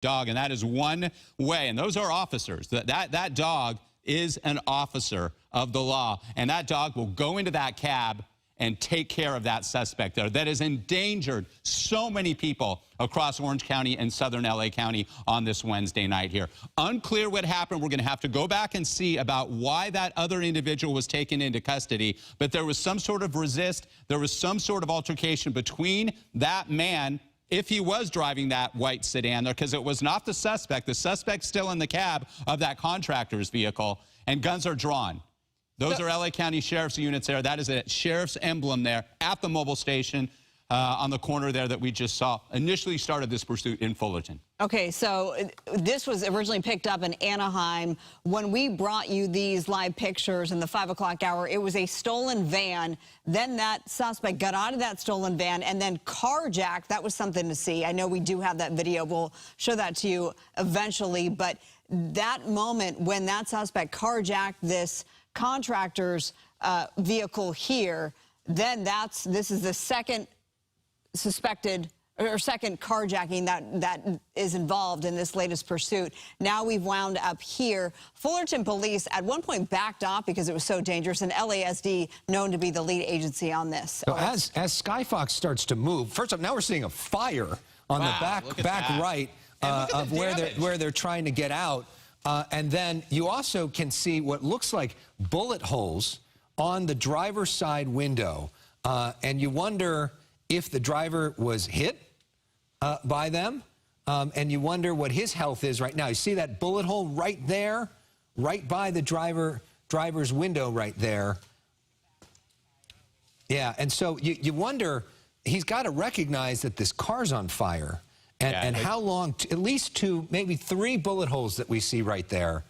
dog, and that is one way. And those are officers. That dog is an officer of the law, and that dog will go into that cab and take care of that suspect there that has endangered so many people across Orange County and southern LA County on this Wednesday night here. Unclear what happened. We're going to have to go back and see about why that other individual was taken into custody, but there was some sort of resist. There was some sort of altercation between that man, if he was driving that white sedan there, because it was not the suspect. The suspect's still in the cab of that contractor's vehicle, and guns are drawn. Those are LA County Sheriff's units there. That is a sheriff's emblem there at the mobile station on the corner there that we just saw. Initially started this pursuit in Fullerton. Okay, so this was originally picked up in Anaheim. When we brought you these live pictures in the 5 o'clock hour, it was a stolen van. Then that suspect got out of that stolen van and then carjacked. That was something to see. I know we do have that video. We'll show that to you eventually. But that moment when that suspect carjacked this contractor's vehicle here, then this is the second suspected or second carjacking that is involved in this latest pursuit. Now we've wound up here. Fullerton police at one point backed off because it was so dangerous, and LASD known to be the lead agency on this. So as Skyfox starts to move, first up, now we're seeing a fire on the back right of where they're trying to get out. And then you also can see what looks like bullet holes on the driver's side window. And you wonder if the driver was hit by them. And you wonder what his health is right now. You see that bullet hole right there, right by the driver's window right there. Yeah, and so you wonder, he's got to recognize that this car's on fire. And how long, at least 2, maybe 3 bullet holes that we see right there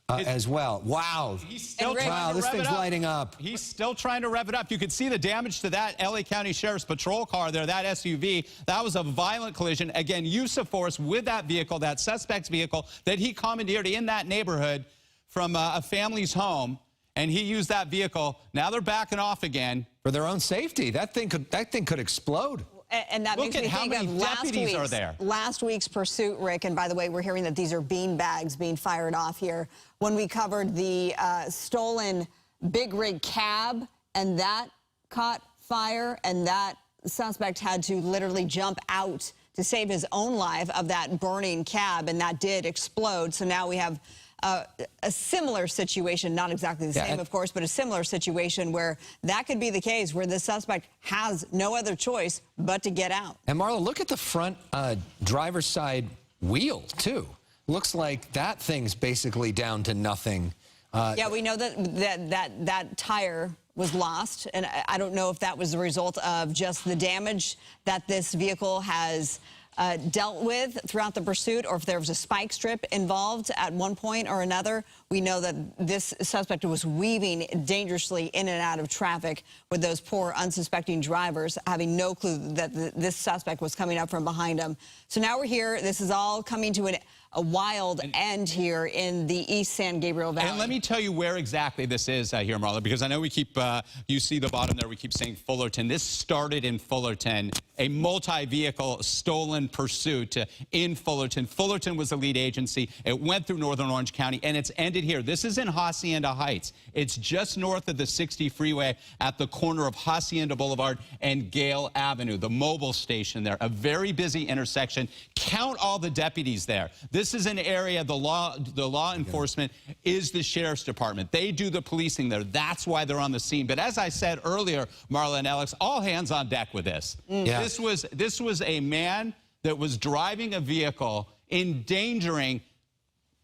as well. Wow. He's still this thing's lighting up. He's still trying to rev it up. You could see the damage to that LA County Sheriff's Patrol car there, that SUV. That was a violent collision. Again, use of force with that vehicle, that suspect's vehicle that he commandeered in that neighborhood from a family's home. And he used that vehicle. Now they're backing off again. For their own safety. That thing could explode. And that makes me think of last week's pursuit, Rick. And by the way, we're hearing that these are bean bags being fired off here. When we covered the stolen big rig cab, and that caught fire, and that suspect had to literally jump out to save his own life of that burning cab, and that did explode. So now we have a similar situation, not exactly the same, of course, but a similar situation where that could be the case, where the suspect has no other choice but to get out. And Marla, look at the front driver's side wheel, too. Looks like that thing's basically down to nothing. Yeah, we know that tire was lost, and I don't know if that was the result of just the damage that this vehicle has dealt with throughout the pursuit, or if there was a spike strip involved at one point or another. We know that this suspect was weaving dangerously in and out of traffic with those poor unsuspecting drivers having no clue that this suspect was coming up from behind them. So now we're here. This is all coming to a wild end here in the East San Gabriel Valley. And let me tell you where exactly this is here, Marla, because I know we keep, you see the bottom there, we keep saying Fullerton. This started in Fullerton, a multi-vehicle stolen pursuit in Fullerton. Fullerton was the lead agency. It went through northern Orange County, and it's ended here. This is in Hacienda Heights. It's just north of the 60 freeway at the corner of Hacienda Boulevard and Gale Avenue, the mobile station there, a very busy intersection. Count all the deputies there. This is an area, the law enforcement is the sheriff's department. They do the policing there. That's why they're on the scene. But as I said earlier, Marla and Alex, all hands on deck with this. Yeah. This was a man that was driving a vehicle endangering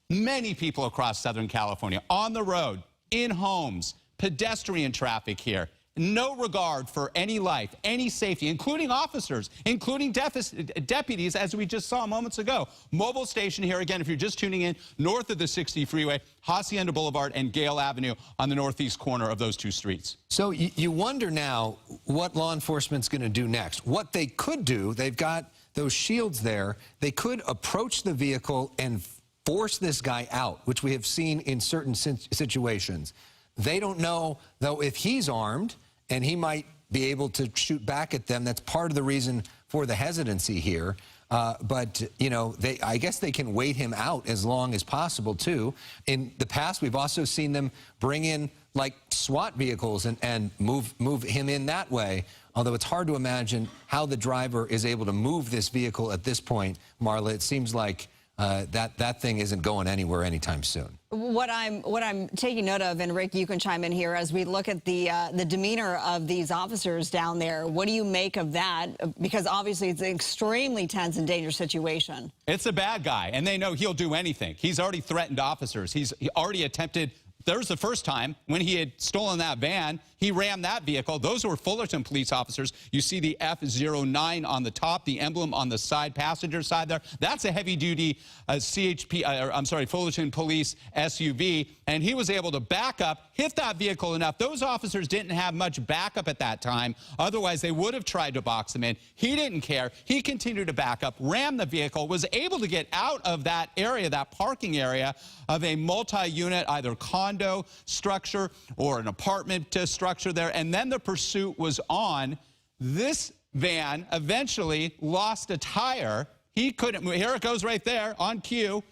many people across Southern California, on the road, in homes, pedestrian traffic here. No regard for any life, any safety, including officers, including deputies, as we just saw moments ago. Mobile station here, again, if you're just tuning in, north of the 60 freeway, Hacienda Boulevard and Gale Avenue on the northeast corner of those 2 streets. So you wonder now what law enforcement's going to do next. What they could do, they've got those shields there, they could approach the vehicle and force this guy out, which we have seen in certain situations. They don't know, though, if he's armed, and he might be able to shoot back at them. That's part of the reason for the hesitancy here. But, you know, I guess they can wait him out as long as possible, too. In the past, we've also seen them bring in, like, SWAT vehicles and move him in that way. Although it's hard to imagine how the driver is able to move this vehicle at this point, Marla. It seems like that thing isn't going anywhere anytime soon. What I'm taking note of, and Rick, you can chime in here as we look at the demeanor of these officers down there. What do you make of that? Because obviously it's an extremely tense and dangerous situation. It's a bad guy, and they know he'll do anything. He's already threatened officers. He already attempted. There's the first time when he had stolen that van, he rammed that vehicle. Those were Fullerton police officers. You see the F09 on the top, the emblem on the side, passenger side there. That's a heavy-duty Fullerton police SUV, and he was able to back up, hit that vehicle enough. Those officers didn't have much backup at that time. Otherwise, they would have tried to box him in. He didn't care. He continued to back up, ram the vehicle, was able to get out of that area, that parking area of a multi-unit, either condo structure or an apartment structure there, and then the pursuit was on. This van eventually lost a tire. He couldn't move. Here it goes right there on cue.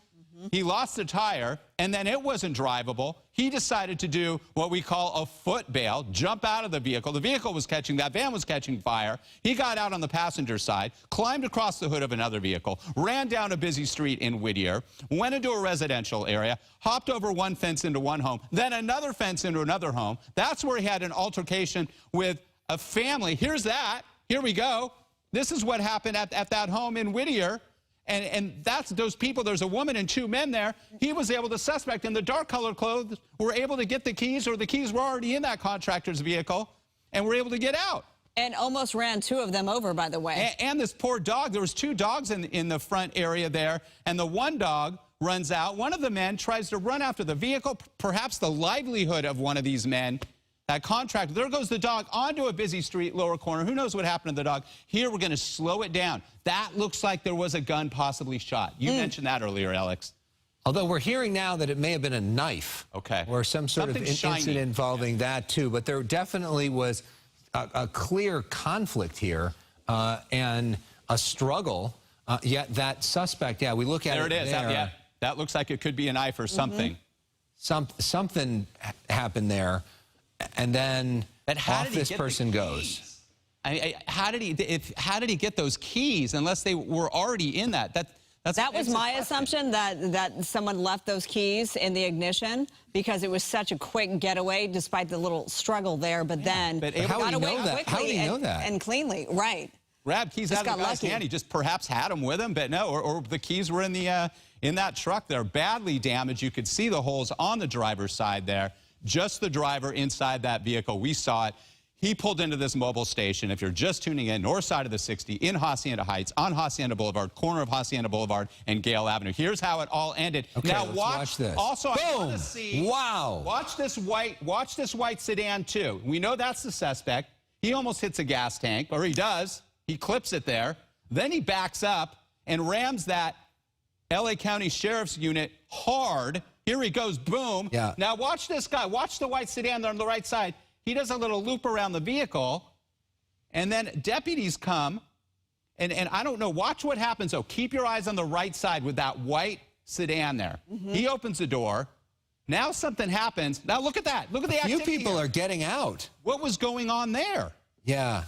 He lost a tire, and then it wasn't drivable. He decided to do what we call a foot bail, jump out of the vehicle. The vehicle was catching, that van was catching fire. He got out on the passenger side, climbed across the hood of another vehicle, ran down a busy street in Whittier, went into a residential area, hopped over one fence into one home, then another fence into another home. That's where he had an altercation with a family. Here's that. Here we go. This is what happened at that home in Whittier. And that's those people. There's a woman and two men there. He was able to suspect in the dark colored clothes were able to get the keys, or the keys were already in that contractor's vehicle, and were able to get out. And almost ran two of them over, by the way. And this poor dog. There was two dogs in the front area there, and the one dog runs out. One of the men tries to run after the vehicle, perhaps the livelihood of one of these men. That contractor, there goes the dog onto a busy street, lower corner. Who knows what happened to the dog? Here, we're going to slow it down. That looks like there was a gun possibly shot. You mentioned that earlier, Alex. Although we're hearing now that it may have been a knife. Okay. Or some sort of incident involving that, too. But there definitely was a clear conflict here and a struggle. Yet that suspect, yeah, we look at it. There it is. Yeah, that looks like it could be a knife or something. Something happened there. And then off this person goes. How did he get those keys unless they were already in that? That was my assumption, that someone left those keys in the ignition because it was such a quick getaway despite the little struggle there. But then how got do you away know that? quickly How do you know that? and cleanly, right? Grabbed keys out of the guy's hand. He just perhaps had them with him, but no, or the keys were in that truck. They're badly damaged. You could see the holes on the driver's side there. Just the driver inside that vehicle. We saw it. He pulled into this mobile station. If you're just tuning in, north side of the 60 in Hacienda Heights, on Hacienda Boulevard, corner of Hacienda Boulevard and Gale Avenue. Here's how it all ended. Okay, now watch this. Also, boom! I want to see. Wow! Watch this white sedan too. We know that's the suspect. He almost hits a gas tank, or he does. He clips it there. Then he backs up and rams that LA County Sheriff's unit hard. Here he goes, boom. Yeah. Now watch this guy. Watch the white sedan there on the right side. He does a little loop around the vehicle, and then deputies come, and I don't know. Watch what happens, though. Keep your eyes on the right side with that white sedan there. He opens the door. Now something happens. Now look at that. Look at the activity. Few people are getting out. What was going on there? Yeah.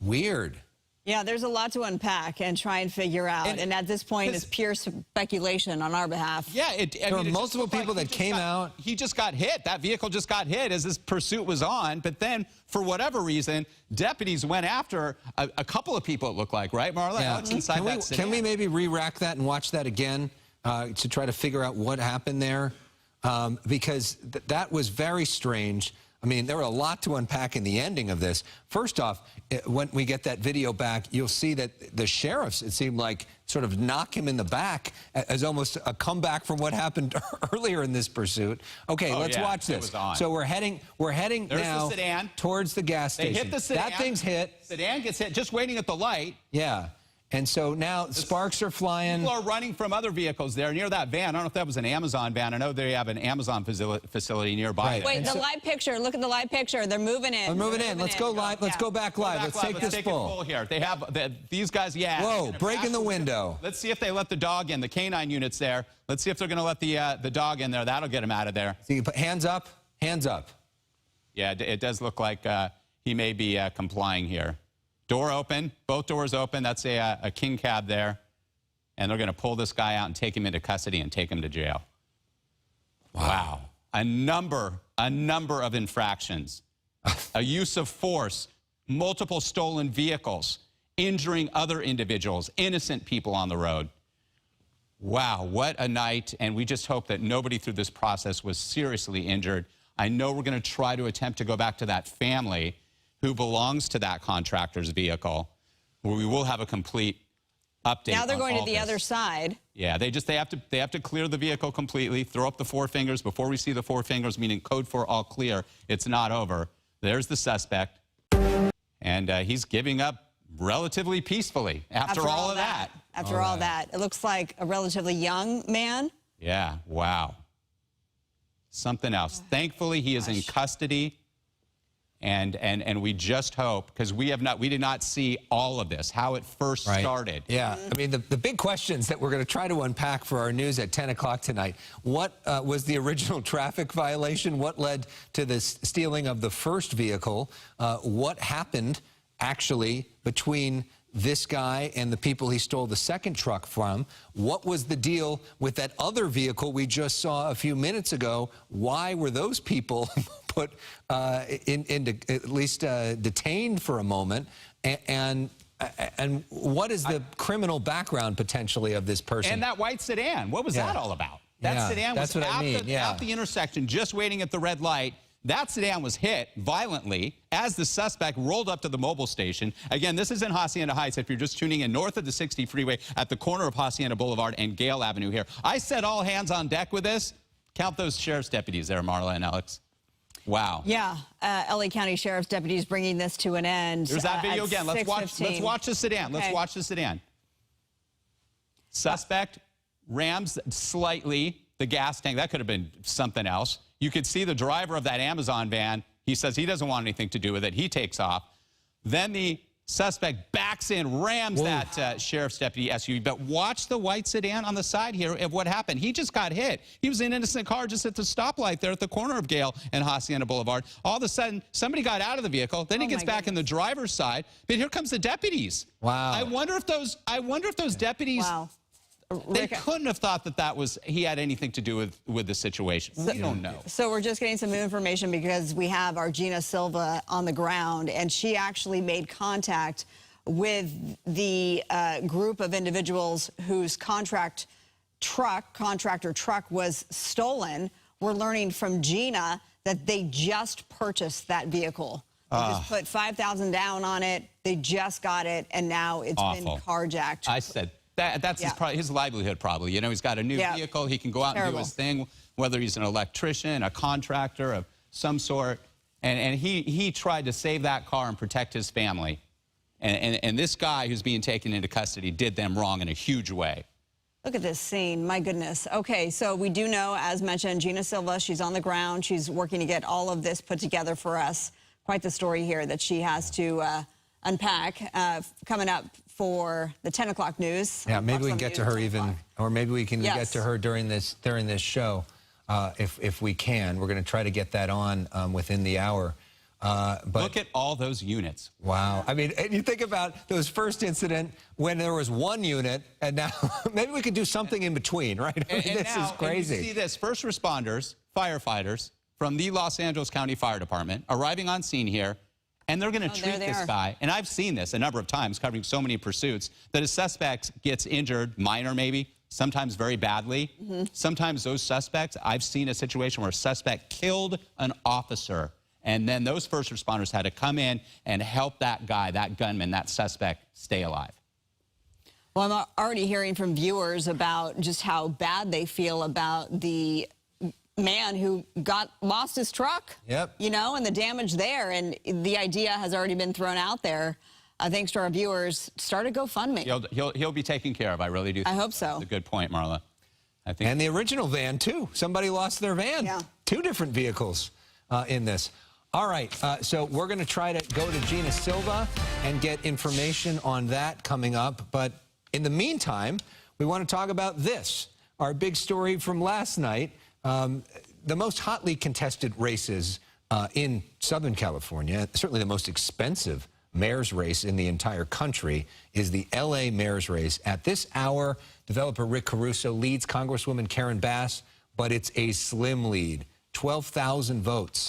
Weird. Yeah, there's a lot to unpack and try and figure out. And at this point, it's pure speculation on our behalf. Yeah, there were multiple people that came out. He just got hit. That vehicle just got hit as this pursuit was on. But then, for whatever reason, deputies went after a couple of people, it looked like, right, Marla? Yeah. Can we maybe re-rack that and watch that again to try to figure out what happened there? Because that was very strange. I mean, there were a lot to unpack in the ending of this. First off, when we get that video back, you'll see that the sheriffs, it seemed like, sort of knock him in the back as almost a comeback from what happened earlier in this pursuit. Okay, let's watch this. So we're heading now towards the gas station. They hit the sedan. That thing's hit. Sedan gets hit, just waiting at the light. Yeah. And so now sparks are flying. People are running from other vehicles there near that van. I don't know if that was an Amazon van. I know they have an Amazon facility nearby. Right. Wait, the live picture. Look at the live picture. They're moving in. We're moving in. Let's go live. Let's go back live. Let's take this it full. full here. They have these guys. Yeah. Whoa! Breaking the window. Let's see if they let the dog in. The canine units there. Let's see if they're going to let the dog in there. That'll get him out of there. So you put hands up. Hands up. Yeah, it does look like he may be complying here. Door open, both doors open. That's a king cab there. And they're going to pull this guy out and take him into custody and take him to jail. Wow. A number of infractions. A use of force, multiple stolen vehicles, injuring other individuals, innocent people on the road. Wow, what a night. And we just hope that nobody through this process was seriously injured. I know we're going to try to attempt to go back to that family who belongs to that contractor's vehicle, where we will have a complete update. Now they're going to the this. other side. Yeah, they have to clear the vehicle completely, throw up the 4 fingers. Before we see the 4 fingers, meaning code for all clear, it's not over. There's the suspect, and he's giving up relatively peacefully after all of that. After all that. It looks like a relatively young man. Yeah, wow. Something else. Thankfully, he is in custody. And we just hope, because we did not see all of this, how it first started. Yeah, I mean, the big questions that we're going to try to unpack for our news at 10 o'clock tonight. What was the original traffic violation? What led to the stealing of the first vehicle? What happened actually between this guy and the people he stole the second truck from? What was the deal with that other vehicle we just saw a few minutes ago? Why were those people put into at least detained for a moment? And what is the criminal background potentially of this person? And that white sedan, what was that all about? That sedan was at the intersection, just waiting at the red light. That sedan was hit violently as the suspect rolled up to the mobile station. Again, this is in Hacienda Heights. If you're just tuning in north of the 60 freeway at the corner of Hacienda Boulevard and Gale Avenue here. I said all hands on deck with this. Count those sheriff's deputies there, Marla and Alex. Wow. Yeah, LA County Sheriff's deputies bringing this to an end. There's that video again. Let's watch the sedan. Okay. Let's watch the sedan. Suspect rams slightly the gas tank. That could have been something else. You could see the driver of that Amazon van. He says he doesn't want anything to do with it. He takes off. Then the suspect backs in, rams that sheriff's deputy SUV. But watch the white sedan on the side here of what happened. He just got hit. He was in an innocent car just at the stoplight there at the corner of Gale and Hacienda Boulevard. All of a sudden, somebody got out of the vehicle. Then he gets back in the driver's side. But here comes the deputies. Wow. I wonder if those deputies... Wow. They couldn't have thought that he had anything to do with the situation. We don't know. So we're just getting some new information because we have our Gina Silva on the ground, and she actually made contact with the group of individuals whose contractor truck was stolen. We're learning from Gina that they just purchased that vehicle. They just put $5,000 down on it. They just got it, and now it's been carjacked. I said that's his livelihood probably. You know, he's got a new vehicle. He can go out and do his thing, whether he's an electrician, a contractor of some sort. And he tried to save that car and protect his family. And this guy who's being taken into custody did them wrong in a huge way. Look at this scene. My goodness. Okay, so we do know, as mentioned, Gina Silva, she's on the ground. She's working to get all of this put together for us. Quite the story here that she has to unpack. Coming up for the 10 o'clock news. Yeah, maybe we can get to her or maybe we can get to her during this show, if we can. We're going to try to get that on within the hour. But look at all those units. Wow. I mean, and you think about those first incident when there was one unit, and now maybe we could do something in between, right? I mean, this is crazy. And you see this, first responders, firefighters from the Los Angeles County Fire Department arriving on scene here, and they're going to treat this guy. And I've seen this a number of times covering so many pursuits that a suspect gets injured, minor maybe, sometimes very badly. Sometimes those suspects, I've seen a situation where a suspect killed an officer, and then those first responders had to come in and help that guy, that gunman, that suspect stay alive. Well, I'm already hearing from viewers about just how bad they feel about the man who lost his truck, you know, and the damage there. And the idea has already been thrown out there thanks to our viewers, start a GoFundMe. He'll be taken care of. I really do think I hope so. That's a good point, Marla. I think. And the original van, too. Somebody lost their van. Yeah. 2 different vehicles in this. All right, so we're going to try to go to Gina Silva and get information on that coming up. But in the meantime, we want to talk about this, our big story from last night. The most hotly contested races in Southern California, certainly the most expensive mayor's race in the entire country, is the LA mayor's race. At this hour, developer Rick Caruso leads Congresswoman Karen Bass, but it's a slim lead, 12,000 votes.